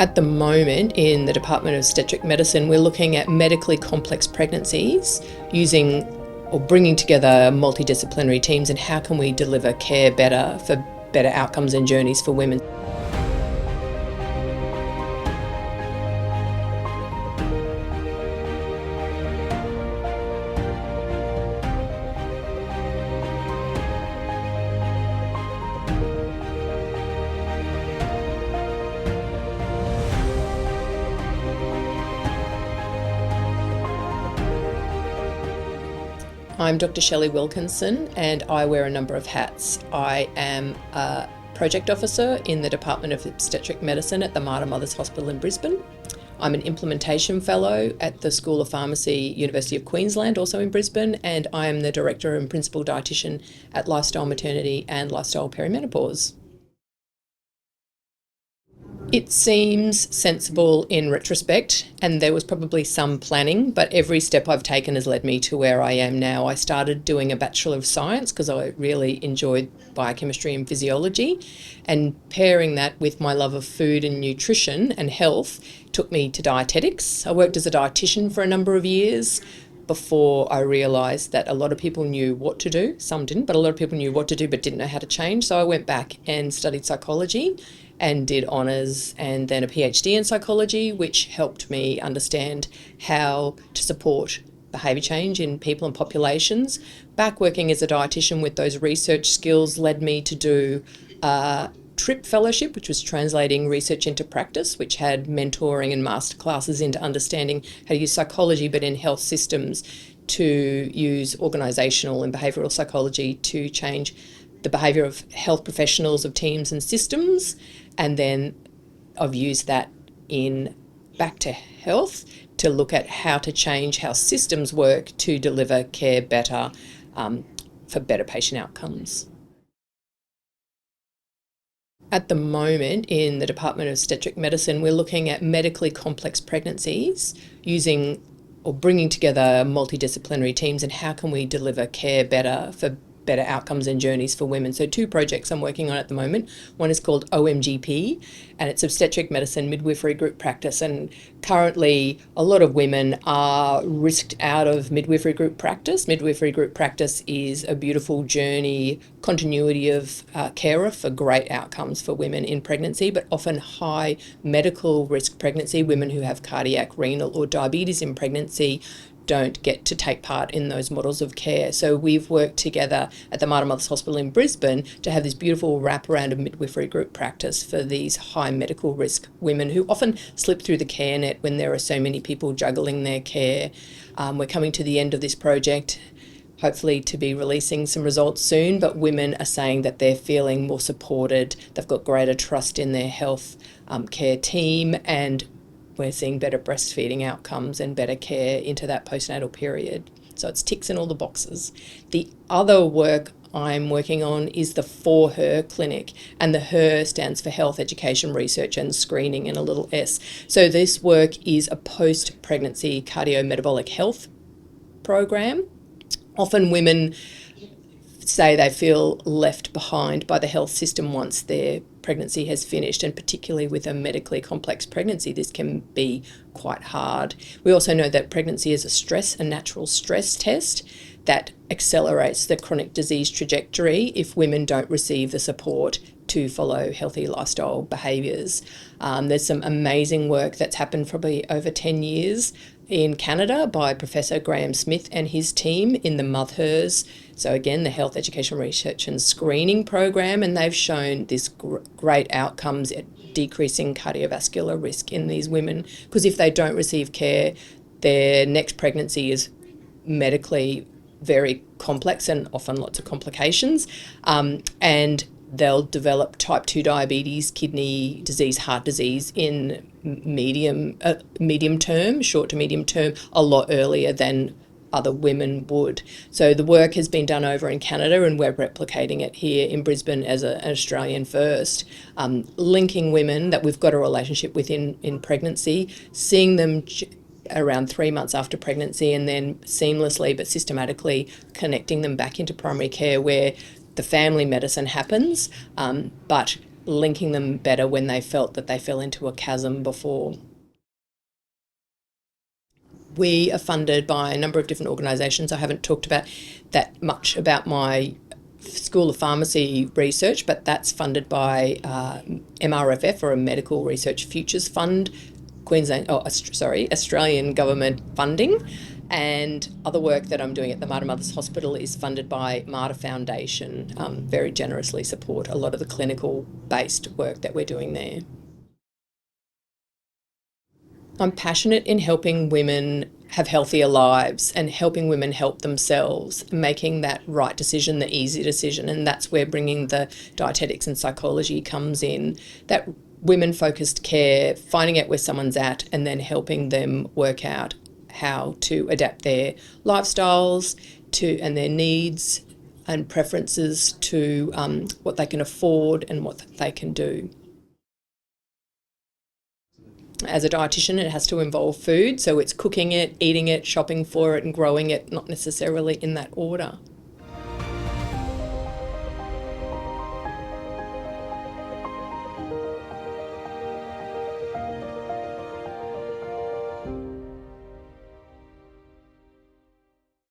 At the moment in the Department of Obstetric Medicine, we're looking at medically complex pregnancies using or bringing together multidisciplinary teams and how can we deliver care better for better outcomes and journeys for women. I'm Dr Shelley Wilkinson and I wear a number of hats. I am a project officer in the Department of Obstetric Medicine at the Mater Mothers Hospital in Brisbane. I'm an implementation fellow at the School of Pharmacy, University of Queensland, also in Brisbane, and I am the director and principal dietitian at Lifestyle Maternity and Lifestyle Perimenopause. It seems sensible in retrospect, and there was probably some planning, but every step I've taken has led me to where I am now. I started doing a Bachelor of Science because I really enjoyed biochemistry and physiology, and pairing that with my love of food and nutrition and health took me to dietetics. I worked as a dietitian for a number of years before I realised that a lot of people knew what to do. Some didn't, but a lot of people knew what to do but didn't know how to change. So I went back and studied psychology and did honours and then a PhD in psychology, which helped me understand how to support behaviour change in people and populations. Back working as a dietitian with those research skills led me to do a TRIP fellowship, which was translating research into practice, which had mentoring and masterclasses into understanding how to use psychology but in health systems to use organisational and behavioural psychology to change the behaviour of health professionals, of teams and systems. And then I've used that in Back to Health to look at how to change how systems work to deliver care better for better patient outcomes. At the moment in the Department of Obstetric Medicine, we're looking at medically complex pregnancies using or bringing together multidisciplinary teams and how can we deliver care better for better outcomes and journeys for women. So 2 projects I'm working on at the moment. One is called OMGP, and it's Obstetric Medicine Midwifery Group Practice. And currently a lot of women are risked out of midwifery group practice. Midwifery group practice is a beautiful journey, continuity of carer for great outcomes for women in pregnancy, but often high medical risk pregnancy. Women who have cardiac, renal or diabetes in pregnancy don't get to take part in those models of care. So we've worked together at the Mater Mothers Hospital in Brisbane to have this beautiful wraparound of midwifery group practice for these high medical risk women who often slip through the care net when there are so many people juggling their care. We're coming to the end of this project, hopefully to be releasing some results soon, but women are saying that they're feeling more supported, they've got greater trust in their health care team, and we're seeing better breastfeeding outcomes and better care into that postnatal period. So it's ticks in all the boxes. The other work I'm working on is the For Her clinic, and the HER stands for Health, Education, Research and Screening in a little s. So this work is a post-pregnancy cardiometabolic health program. Often women say they feel left behind by the health system once their pregnancy has finished, and particularly with a medically complex pregnancy, this can be quite hard. We also know that pregnancy is a natural stress test that accelerates the chronic disease trajectory if women don't receive the support to follow healthy lifestyle behaviours. There's some amazing work that's happened probably over 10 years in Canada by Professor Graham Smith and his team in the MOTHERS, so again the Health, Education, Research and Screening program, and they've shown this great outcomes at decreasing cardiovascular risk in these women, because if they don't receive care, their next pregnancy is medically very complex and often lots of complications, and they'll develop type 2 diabetes, kidney disease, heart disease in medium term, short to medium term, a lot earlier than other women would. So the work has been done over in Canada, and we're replicating it here in Brisbane as an Australian first, linking women that we've got a relationship with in pregnancy, seeing them around 3 months after pregnancy, and then seamlessly but systematically connecting them back into primary care where the family medicine happens, but linking them better when they felt that they fell into a chasm before. We are funded by a number of different organisations. I haven't talked about that much about my School of Pharmacy research, but that's funded by MRFF, or a Medical Research Futures Fund, Australian government funding. And other work that I'm doing at the Mater Mothers Hospital is funded by Mater Foundation, very generously support a lot of the clinical based work that we're doing there. I'm passionate in helping women have healthier lives and helping women help themselves, making that right decision the easy decision. And that's where bringing the dietetics and psychology comes in. That women-focused care, finding out where someone's at and then helping them work out how to adapt their lifestyles and their needs and preferences to what they can afford and what they can do. As a dietitian, it has to involve food, so it's cooking it, eating it, shopping for it and growing it, not necessarily in that order.